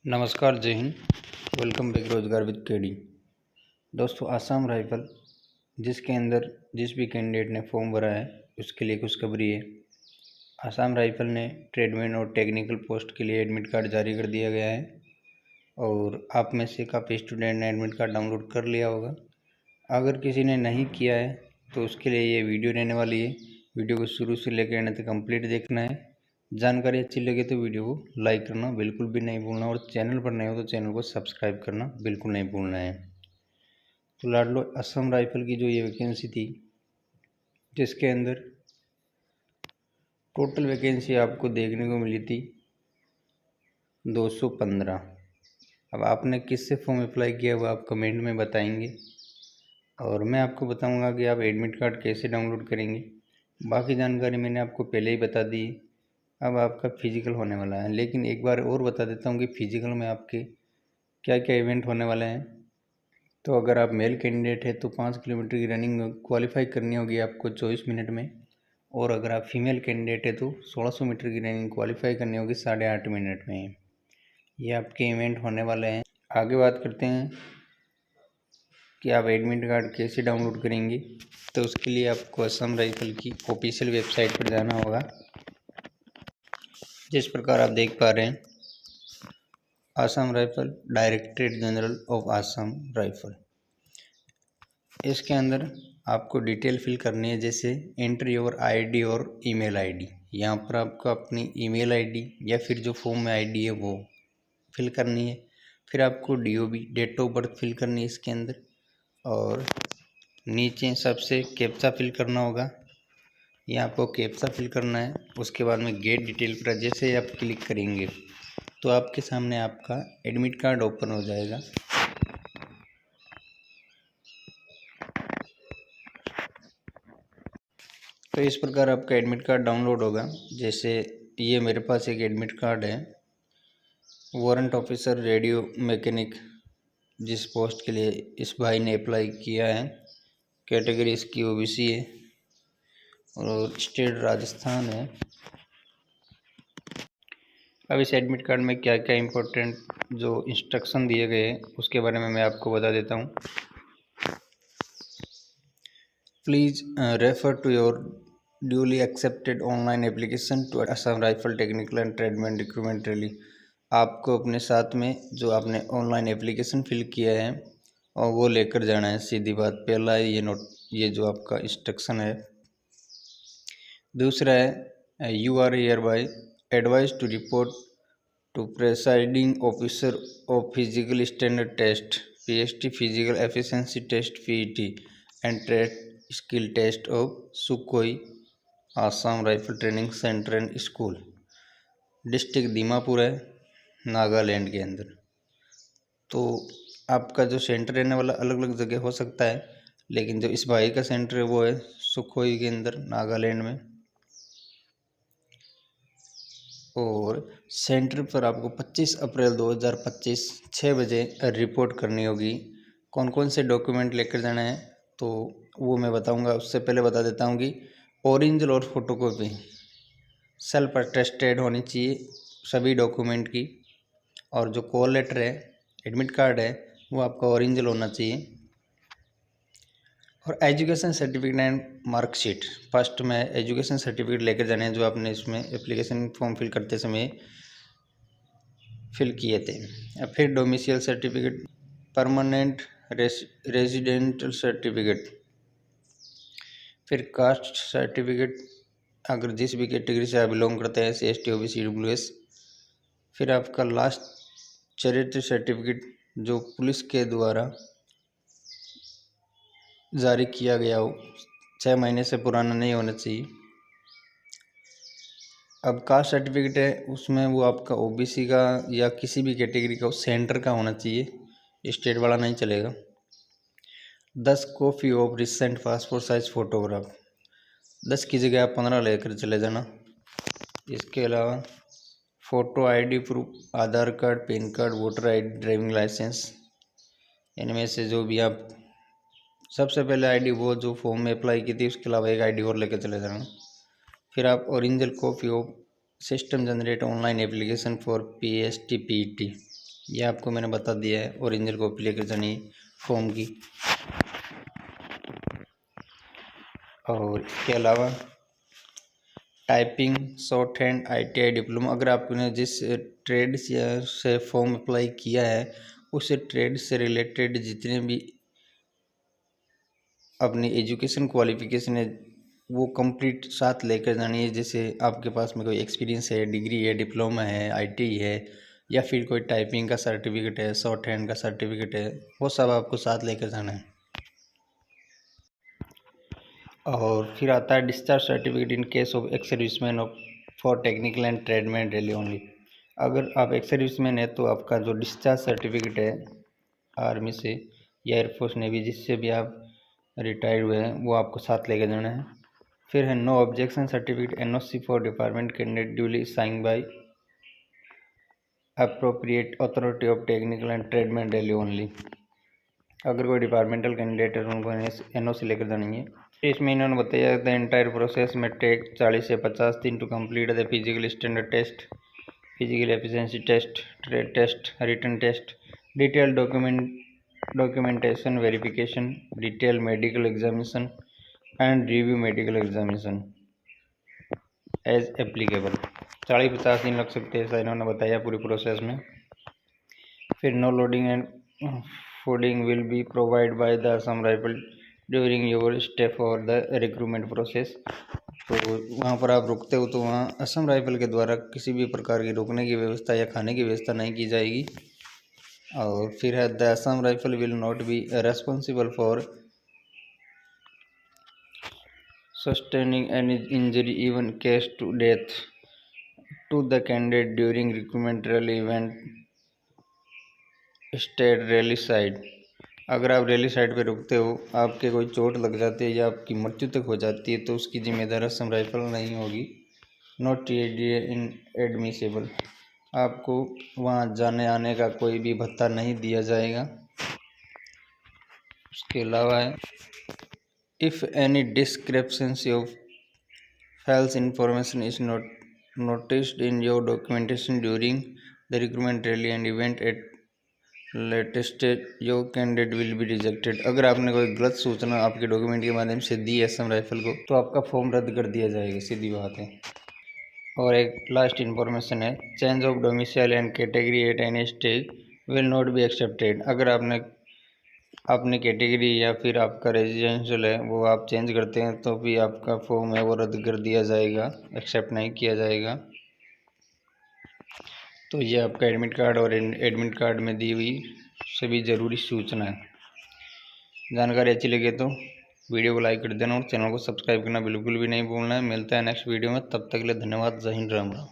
नमस्कार, जय Hind. Welcome back रोजगार विद केडी। दोस्तों, आसाम राइफल जिसके अंदर जिस भी कैंडिडेट ने फॉर्म भरा है उसके लिए खुशखबरी है। आसाम राइफल ने ट्रेडमैन और टेक्निकल पोस्ट के लिए एडमिट कार्ड जारी कर दिया गया है और आप में से काफ़ी स्टूडेंट ने एडमिट कार्ड डाउनलोड कर लिया होगा। अगर किसी ने नहीं किया है तो उसके लिए ये वीडियो रहने वाली है। वीडियो को शुरू से लेकर एंड तक कंप्लीट देखना है। जानकारी अच्छी लगे तो वीडियो को लाइक करना बिल्कुल भी नहीं भूलना और चैनल पर नए हो तो चैनल को सब्सक्राइब करना बिल्कुल नहीं भूलना है। तो लाडलो असम राइफल की जो ये वैकेंसी थी, जिसके अंदर टोटल वैकेंसी आपको देखने को मिली थी 215। अब आपने किससे फॉर्म अप्लाई किया वो आप कमेंट में बताएंगे और मैं आपको बताऊंगा कि आप एडमिट कार्ड कैसे डाउनलोड करेंगे। बाकी जानकारी मैंने आपको पहले ही बता दी। अब आपका फिजिकल होने वाला है, लेकिन एक बार और बता देता हूँ कि फिजिकल में आपके क्या क्या इवेंट होने वाले हैं। तो अगर आप मेल कैंडिडेट है तो 5 किलोमीटर की रनिंग क्वालिफाई करनी होगी आपको 24 मिनट में, और अगर आप फीमेल कैंडिडेट है तो 1600 मीटर की रनिंग क्वालिफाई करनी होगी 8.5 मिनट में। ये आपके इवेंट होने वाले हैं। आगे बात करते हैं कि आप एडमिट कार्ड कैसे डाउनलोड करेंगे। तो उसके लिए आपको असम राइफल की ऑफिशियल वेबसाइट पर जाना होगा। जिस प्रकार आप देख पा रहे हैं, Assam rifle directorate general of Assam rifle, इसके अंदर आपको डिटेल फिल करनी है, जैसे एंट्री योर आईडी और ईमेल आईडी। यहाँ पर आपको अपनी ईमेल आईडी या फिर जो फॉर्म में आईडी है वो फिल करनी है। फिर आपको DOB date of birth fill करनी है इसके अंदर, और नीचे सबसे कैप्चा फिल करना होगा। यहाँ आपको कैप्चा फिल करना है। उसके बाद में गेट डिटेल पर जैसे आप क्लिक करेंगे तो आपके सामने आपका एडमिट कार्ड ओपन हो जाएगा। तो इस प्रकार आपका एडमिट कार्ड डाउनलोड होगा। जैसे ये मेरे पास एक एडमिट कार्ड है, वारंट ऑफिसर रेडियो मैकेनिक, जिस पोस्ट के लिए इस भाई ने अप्लाई किया है। कैटेगरी इसकी ओबीसी है और स्टेट राजस्थान है। अब इस एडमिट कार्ड में क्या क्या इम्पोर्टेंट जो इंस्ट्रक्शन दिए गए हैं उसके बारे में मैं आपको बता देता हूँ। Please refer to your duly accepted online application to Assam rifle technical and tradesman recruitment rally. आपको अपने साथ में जो आपने ऑनलाइन एप्लीकेशन फिल किया है और वो लेकर जाना है। सीधी बात, पहला है ये जो आपका इंस्ट्रक्शन है। दूसरा है you are hereby advised to report to presiding officer of physical standard test PST physical efficiency test PET and trade skill test of Sukhovi Assam rifle training centre and school, district Dimapur है, नागालैंड के अंदर। तो आपका जो centre रहने वाला अलग अलग जगह हो सकता है, लेकिन जो इस भाई का सेंटर है वो है सुखोई के अंदर, नागालैंड में। और सेंटर पर आपको 25 अप्रैल 2025 6 बजे रिपोर्ट करनी होगी। कौन कौन से डॉक्यूमेंट लेकर जाना है तो वो मैं बताऊंगा। उससे पहले बता देता हूँ कि ओरिजिनल और फोटोकॉपी सेल्फ अटेस्टेड होनी चाहिए सभी डॉक्यूमेंट की, और जो कॉल लेटर है, एडमिट कार्ड है, वो आपका ओरिजिनल होना चाहिए। और education certificate and marksheet, first में एजुकेशन सर्टिफिकेट लेकर जाने हैं जो आपने इसमें एप्लीकेशन फॉर्म फिल करते समय फिल किए थे। फिर domicile certificate, permanent residential certificate, फिर कास्ट सर्टिफिकेट अगर जिस भी कैटेगरी से आप बिलोंग करते हैं, SC ST OBC EWS। फिर आपका लास्ट चरित्र सर्टिफिकेट जो पुलिस के द्वारा जारी किया गया हो, 6 महीने से पुराना नहीं होना चाहिए। अब कास्ट सर्टिफिकेट है, उसमें वो आपका ओबीसी का या किसी भी कैटेगरी का सेंटर का होना चाहिए, स्टेट वाला नहीं चलेगा। 10 copy of recent passport size photograph, 10 की जगह आप 15 लेकर चले जाना। इसके अलावा photo ID proof, Aadhaar card, PAN card, voter ID, driving licence, इनमें से जो भी आप सबसे पहले आईडी वो जो फॉर्म में अप्लाई की थी उसके अलावा एक आईडी और लेकर चले जाना। फिर आप original copy of system generate online application for PST PET, ये आपको मैंने बता दिया है। ओरिजिनल कॉपी लेकर जानी है फॉर्म की। और इसके अलावा typing, short hand, ITI diploma, अगर आपने जिस ट्रेड से फॉर्म अप्लाई किया है उस ट्रेड से रिलेटेड जितने भी अपनी एजुकेशन क्वालिफिकेशन है वो कंप्लीट साथ लेकर जानी है। जैसे आपके पास में कोई एक्सपीरियंस है, डिग्री है, डिप्लोमा है, ITI है, या फिर कोई टाइपिंग का सर्टिफिकेट है, शॉर्ट हैंड का सर्टिफिकेट है, वो सब आपको साथ लेकर जाना है। और फिर आता है discharge certificate in case of ex serviceman of for technical and tradesman rally only. अगर आप एक्स सर्विसमैन है तो आपका जो डिस्चार्ज सर्टिफिकेट है आर्मी से या एयरफोर्स नेवी जिससे भी आप रिटायर्ड हुए हैं वो आपको साथ लेके जाना है। फिर है no objection certificate NOC for department candidate duly sign by appropriate authority of technical and tradesman rally only. अगर कोई डिपार्टमेंटल कैंडिडेट है उनको NOC लेकर जानी है। इसमें इन्होंने बताया द एंटायर प्रोसेस में टेक 40 से 50 दिन to complete the physical standard test, physical efficiency test, trade test, written test, detail documentation verification, detail medical examination and review medical examination as applicable. 40-50 दिन लग सकते हैं ऐसा इन्होंने बताया पूरी प्रोसेस में। फिर no lodging and fooding will be provide by the Assam rifle during your stay for the recruitment process. तो वहाँ पर आप रुकते हो तो वहाँ असम राइफल के द्वारा किसी भी प्रकार की रुकने की व्यवस्था या खाने की व्यवस्था नहीं की जाएगी। और फिर है the Assam rifle will not be responsible for sustaining any injury even case to death to the candidate during recruitment rally event state rally site. अगर आप रैली साइड पे रुकते हो, आपके कोई चोट लग जाती है या आपकी मृत्यु तक हो जाती है तो उसकी जिम्मेदार असम राइफल नहीं होगी। नॉट इन एडमिसेबल, आपको वहाँ जाने आने का कोई भी भत्ता नहीं दिया जाएगा। उसके अलावा है if any discrepancy of false information is noticed in your documentation during the recruitment rally and event at latest your candidate will be rejected. अगर आपने कोई गलत सूचना आपके डॉक्यूमेंट के माध्यम से दी असम राइफल को तो आपका फॉर्म रद्द कर दिया जाएगा, सीधी बात है। और एक लास्ट इन्फॉर्मेशन है change of domicile and category at any stage will not be accepted. अगर आपने अपनी कैटेगरी या फिर आपका रेजिडेंशियल है वो आप चेंज करते हैं तो भी आपका फॉर्म है वो रद्द कर दिया जाएगा, एक्सेप्ट नहीं किया जाएगा। तो ये आपका एडमिट कार्ड और एडमिट कार्ड में दी हुई सभी ज़रूरी सूचना है। जानकारी अच्छी लगे तो वीडियो को लाइक कर देना और चैनल को सब्सक्राइब करना बिल्कुल भी नहीं भूलना है। मिलता है नेक्स्ट वीडियो में, तब तक के लिए धन्यवाद। जय हिंद, राम राम।